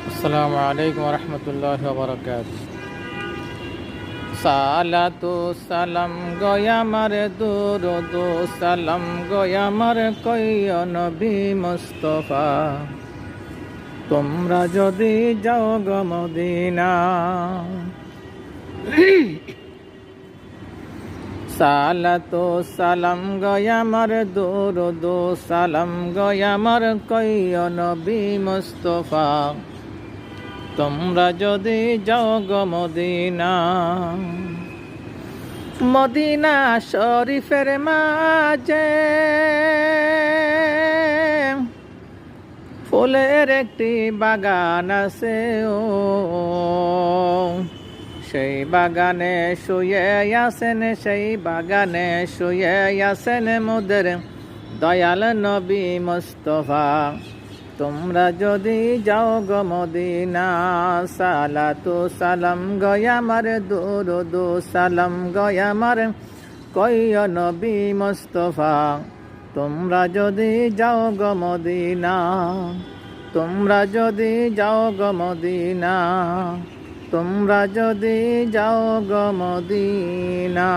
আসসালামু আলাইকুম রহমতুল্লাহি ওয়া বারাকাতুহু। সালাতু সালাম গয়ামার দুরুদ সালাম গয়ামার কইয় নবী মুস্তাফা, তোমরা যদি যাও গো মদিনা। সালাতু সালাম গয়ামার দুরুদ সালাম গয়ামার কইয় নবী মুস্তাফা, তোমরা যদি যাও গো মদিনা। মদিনা শরীফের মাঝে ফুলের একটি বাগান আছে, ও সেই বাগানে শুয়ে আছেন, সেই বাগানে শুয়ে আছেন মোদের দয়াল নবী মুস্তাফা। তোমরা যদি যাও গো মদিনা। সালাতু সালাম গয়ামার দুরুদ সালাম গয়ামার কইয় নবী মুস্তাফা, তোমরা যদি যাও গো মদিনা। তোমরা যদি যাও গো মদিনা। তোমরা যদি যাও গো মদিনা।